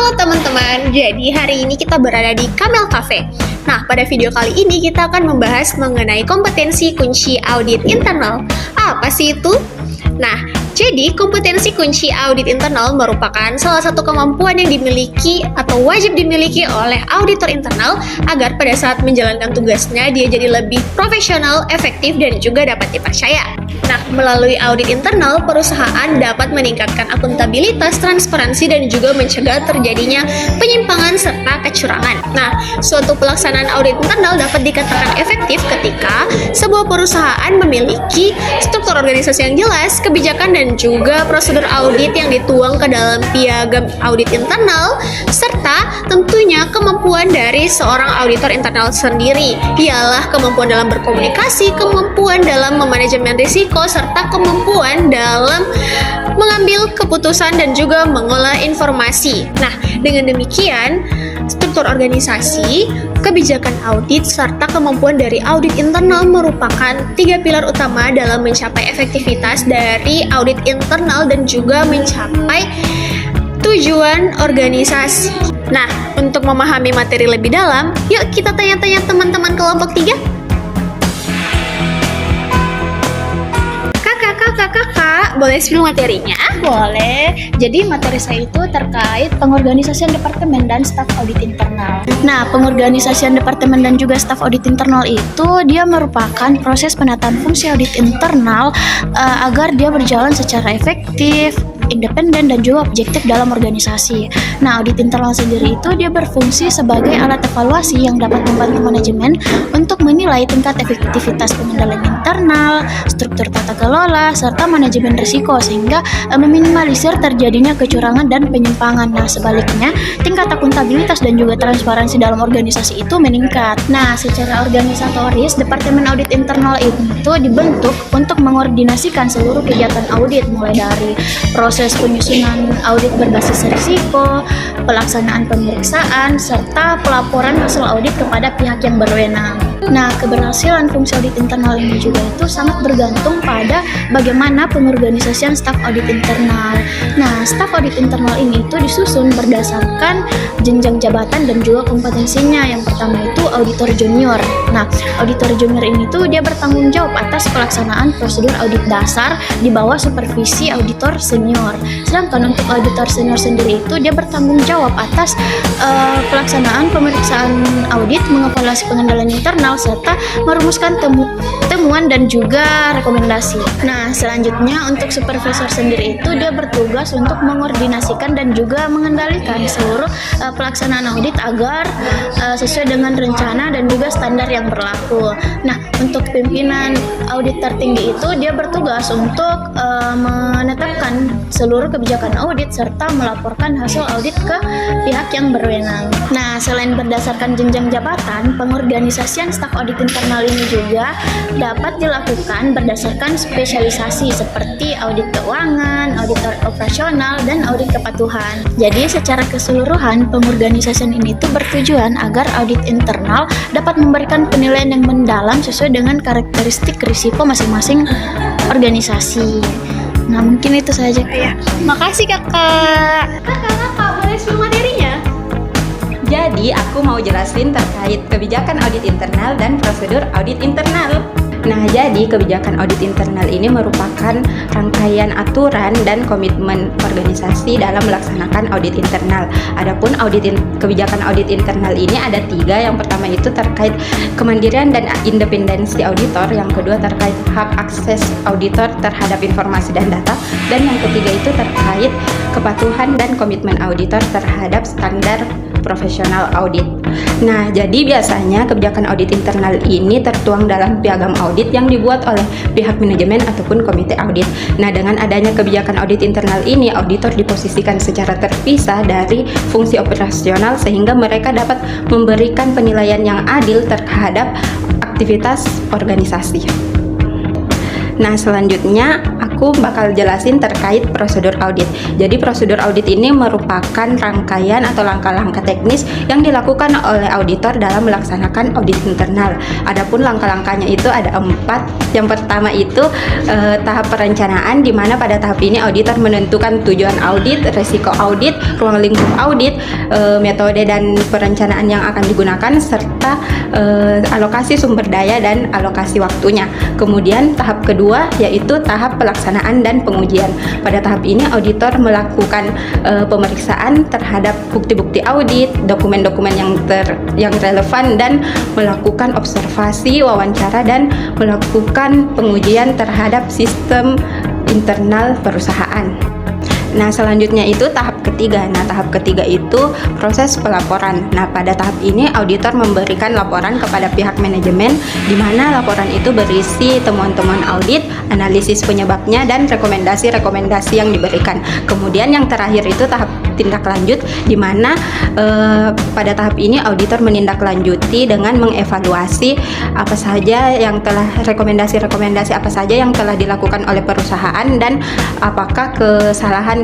Halo teman-teman, jadi hari ini kita berada di Camel Cafe. Nah, pada video kali ini kita akan membahas mengenai kompetensi kunci audit internal. Apa sih itu? Nah, jadi kompetensi kunci audit internal merupakan salah satu kemampuan yang dimiliki atau wajib dimiliki oleh auditor internal agar pada saat menjalankan tugasnya dia jadi lebih profesional, efektif, dan juga dapat dipercaya. Nah, melalui audit internal, perusahaan dapat meningkatkan akuntabilitas, transparansi, dan juga mencegah terjadinya penyimpangan serta kecurangan. Nah, suatu pelaksanaan audit internal dapat dikatakan efektif ketika sebuah perusahaan memiliki struktur organisasi yang jelas, kebijakan, dan juga prosedur audit yang dituang ke dalam piagam audit internal, serta tentunya kemampuan dari seorang auditor internal sendiri, ialah kemampuan dalam berkomunikasi, kemampuan dalam memanajemen risiko, serta kemampuan dalam mengambil keputusan dan juga mengolah informasi. Nah, dengan demikian, struktur organisasi, kebijakan audit, serta kemampuan dari audit internal merupakan 3 pilar utama dalam mencapai efektivitas dari audit internal dan juga mencapai tujuan organisasi. Nah, untuk memahami materi lebih dalam, yuk kita tanya-tanya teman-teman kelompok 3. Kakak, boleh spill materinya? Boleh. Jadi materi saya itu terkait pengorganisasian departemen dan staf audit internal. Nah, pengorganisasian departemen dan juga staf audit internal itu dia merupakan proses penataan fungsi audit internal agar dia berjalan secara efektif, independen, dan juga objektif dalam organisasi. Nah, audit internal sendiri itu dia berfungsi sebagai alat evaluasi yang dapat membantu manajemen untuk menilai tingkat efektivitas pengendalian internal, struktur tata kelola, serta manajemen risiko sehingga meminimalisir terjadinya kecurangan dan penyimpangan. Nah, sebaliknya, tingkat akuntabilitas dan juga transparansi dalam organisasi itu meningkat. Nah, secara organisatoris, Departemen Audit Internal itu dibentuk untuk mengordinasikan seluruh kegiatan audit mulai dari proses penyusunan audit berbasis risiko, pelaksanaan pemeriksaan, serta pelaporan hasil audit kepada pihak yang berwenang. Nah, keberhasilan fungsi audit internal ini juga itu sangat bergantung pada bagaimana pengorganisasian staf audit internal. Nah, staf audit internal ini itu disusun berdasarkan jenjang jabatan dan juga kompetensinya. Yang pertama itu auditor junior. Nah, auditor junior ini tuh dia bertanggung jawab atas pelaksanaan prosedur audit dasar di bawah supervisi auditor senior. Sedangkan untuk auditor senior sendiri itu dia bertanggung jawab atas pelaksanaan pemeriksaan audit, mengevaluasi pengendalian internal, serta merumuskan temuan dan juga rekomendasi. Nah, selanjutnya untuk supervisor sendiri itu dia bertugas untuk mengordinasikan dan juga mengendalikan seluruh pelaksanaan audit agar sesuai dengan rencana dan juga standar yang berlaku. Nah, untuk pimpinan audit tertinggi itu dia bertugas untuk menetapkan seluruh kebijakan audit serta melaporkan hasil audit ke pihak yang berwenang. Nah, selain berdasarkan jenjang jabatan, pengorganisasian staf audit internal ini juga dapat dilakukan berdasarkan spesialisasi seperti audit keuangan, auditor operasional, dan audit kepatuhan. Jadi secara keseluruhan pengorganisasian ini tuh bertujuan agar audit internal dapat memberikan penilaian yang mendalam sesuai dengan karakteristik risiko masing-masing organisasi. Nah, mungkin itu saja. Ya, makasih kakak. Kakak, boleh spill materinya? Jadi, aku mau jelasin terkait kebijakan audit internal dan prosedur audit internal. Nah, jadi kebijakan audit internal ini merupakan rangkaian aturan dan komitmen organisasi dalam melaksanakan audit internal. Adapun kebijakan audit internal ini ada 3. Yang pertama itu terkait kemandirian dan independensi auditor. Yang kedua terkait hak akses auditor terhadap informasi dan data. Dan yang ketiga itu terkait kepatuhan dan komitmen auditor terhadap standar profesional audit. Nah, jadi biasanya kebijakan audit internal ini tertuang dalam piagam audit yang dibuat oleh pihak manajemen ataupun komite audit. Nah, dengan adanya kebijakan audit internal ini, auditor diposisikan secara terpisah dari fungsi operasional sehingga mereka dapat memberikan penilaian yang adil terhadap aktivitas organisasi. Nah, selanjutnya aku bakal jelasin terkait prosedur audit. Jadi prosedur audit ini merupakan rangkaian atau langkah-langkah teknis yang dilakukan oleh auditor dalam melaksanakan audit internal. Adapun langkah-langkahnya itu ada 4. Yang pertama itu tahap perencanaan, di mana pada tahap ini auditor menentukan tujuan audit, resiko audit, ruang lingkup audit, metode dan perencanaan yang akan digunakan, serta alokasi sumber daya dan alokasi waktunya. Kemudian tahap kedua yaitu tahap pelaksanaan dan pengujian. Pada tahap ini auditor melakukan pemeriksaan terhadap bukti-bukti audit, dokumen-dokumen yang relevan, dan melakukan observasi, wawancara, dan melakukan pengujian terhadap sistem internal perusahaan. Nah, selanjutnya itu tahap ketiga. Nah, tahap ketiga itu proses pelaporan. Nah, pada tahap ini auditor memberikan laporan kepada pihak manajemen, di mana laporan itu berisi temuan-temuan audit, analisis penyebabnya, dan rekomendasi-rekomendasi yang diberikan. Kemudian yang terakhir itu tahap tindak lanjut, di mana pada tahap ini auditor menindaklanjuti dengan mengevaluasi apa saja yang telah rekomendasi-rekomendasi apa saja yang telah dilakukan oleh perusahaan, dan apakah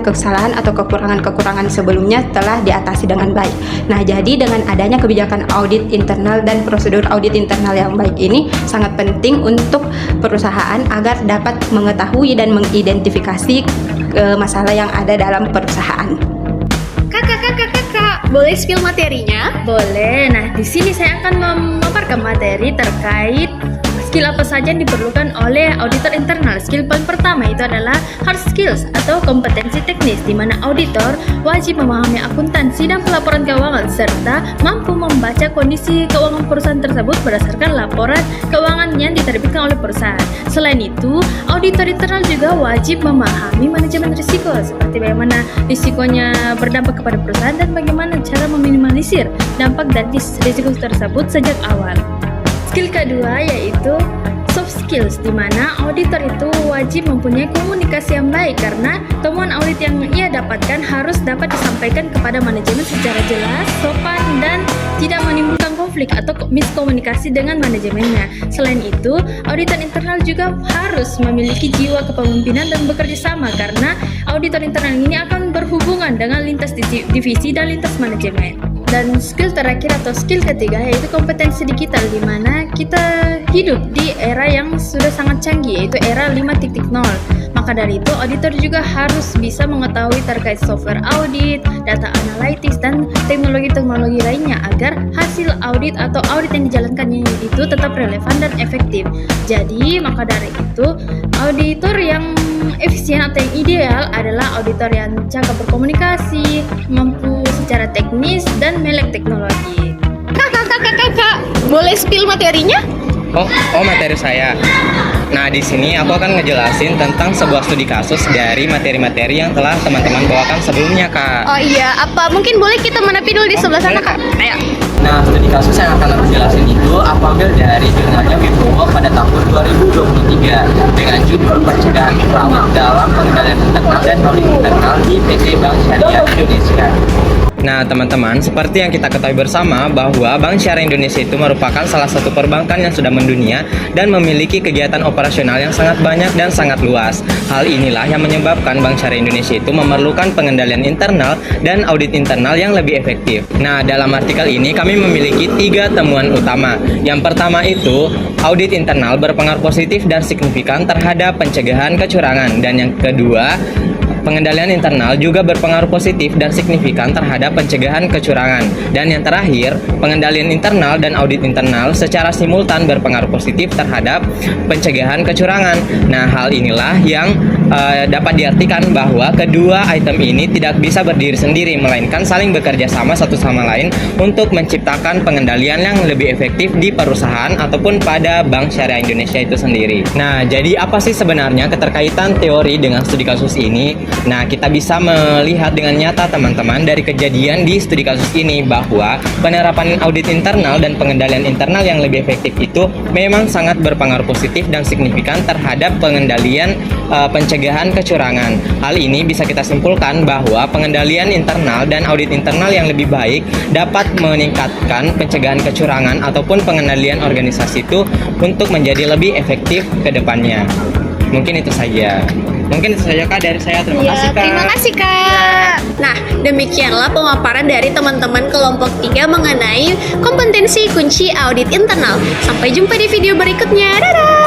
kesalahan atau kekurangan-kekurangan sebelumnya telah diatasi dengan baik. Nah, jadi dengan adanya kebijakan audit internal dan prosedur audit internal yang baik ini sangat penting untuk perusahaan agar dapat mengetahui dan mengidentifikasi masalah yang ada dalam perusahaan. Kakak, boleh spill materinya? Boleh. Nah, di sini saya akan memaparkan materi terkait skill apa saja yang diperlukan oleh auditor internal. Skill paling pertama itu adalah hard skills atau kompetensi teknis, di mana auditor wajib memahami akuntansi dan pelaporan keuangan serta mampu membaca kondisi keuangan perusahaan tersebut berdasarkan laporan keuangan yang diterbitkan oleh perusahaan. Selain itu, auditor internal juga wajib memahami manajemen risiko, seperti bagaimana risikonya berdampak kepada perusahaan dan bagaimana cara meminimalisir dampak dari risiko tersebut sejak awal. Skill kedua yaitu soft skills, di mana auditor itu wajib mempunyai komunikasi yang baik karena temuan audit yang ia dapatkan harus dapat disampaikan kepada manajemen secara jelas, sopan, dan tidak menimbulkan konflik atau miskomunikasi dengan manajemennya. Selain itu, auditor internal juga harus memiliki jiwa kepemimpinan dan bekerja sama karena auditor internal ini akan berhubungan dengan lintas divisi dan lintas manajemen. Dan skill terakhir atau skill ketiga yaitu kompetensi digital, di mana kita hidup di era yang sudah sangat canggih, yaitu era 5.0. Maka dari itu auditor juga harus bisa mengetahui terkait software audit, data analytics, dan teknologi-teknologi lainnya agar hasil audit atau audit yang dijalankannya itu tetap relevan dan efektif. Jadi maka dari itu auditor yang efisien atau yang ideal adalah auditor yang cakap berkomunikasi, mampu secara teknis, dan melek teknologi. Kakak, boleh spill materinya? Oh, materi saya. Nah, di sini aku akan ngejelasin tentang sebuah studi kasus dari materi-materi yang telah teman-teman bawakan sebelumnya, Kak. Oh iya, apa mungkin boleh kita menepi dulu di sebelah sana, Kak? Ayo. Nah, studi kasus yang akan aku jelasin itu aku ambil dari jurnalnya Wibowo pada tahun 2023 dengan judul pencegahan fraud dalam pengendalian internal dan audit internal di PT Bank Syariah Indonesia. Nah, teman-teman, seperti yang kita ketahui bersama bahwa Bank Syariah Indonesia itu merupakan salah satu perbankan yang sudah mendunia dan memiliki kegiatan operasional yang sangat banyak dan sangat luas. Hal inilah yang menyebabkan Bank Syariah Indonesia itu memerlukan pengendalian internal dan audit internal yang lebih efektif. Nah, dalam artikel ini kami memiliki 3 temuan utama. Yang pertama itu, audit internal berpengaruh positif dan signifikan terhadap pencegahan kecurangan. Dan yang kedua, pengendalian internal juga berpengaruh positif dan signifikan terhadap pencegahan kecurangan. Dan yang terakhir, pengendalian internal dan audit internal secara simultan berpengaruh positif terhadap pencegahan kecurangan. Nah, hal inilah yang dapat diartikan bahwa kedua item ini tidak bisa berdiri sendiri, melainkan saling bekerja sama satu sama lain untuk menciptakan pengendalian yang lebih efektif di perusahaan ataupun pada Bank Syariah Indonesia itu sendiri. Nah, jadi apa sih sebenarnya keterkaitan teori dengan studi kasus ini? Nah, kita bisa melihat dengan nyata teman-teman dari kejadian di studi kasus ini bahwa penerapan audit internal dan pengendalian internal yang lebih efektif itu memang sangat berpengaruh positif dan signifikan terhadap pengendalian pencegahan kecurangan. Hal ini bisa kita simpulkan bahwa pengendalian internal dan audit internal yang lebih baik dapat meningkatkan pencegahan kecurangan ataupun pengendalian organisasi itu untuk menjadi lebih efektif ke depannya. Mungkin itu saja. Kak dari saya. Terima Ya, kasih Kak. terima kasih Kak. Nah, demikianlah pemaparan dari teman-teman kelompok 3 mengenai kompetensi kunci audit internal. Sampai jumpa di video berikutnya. Dadah!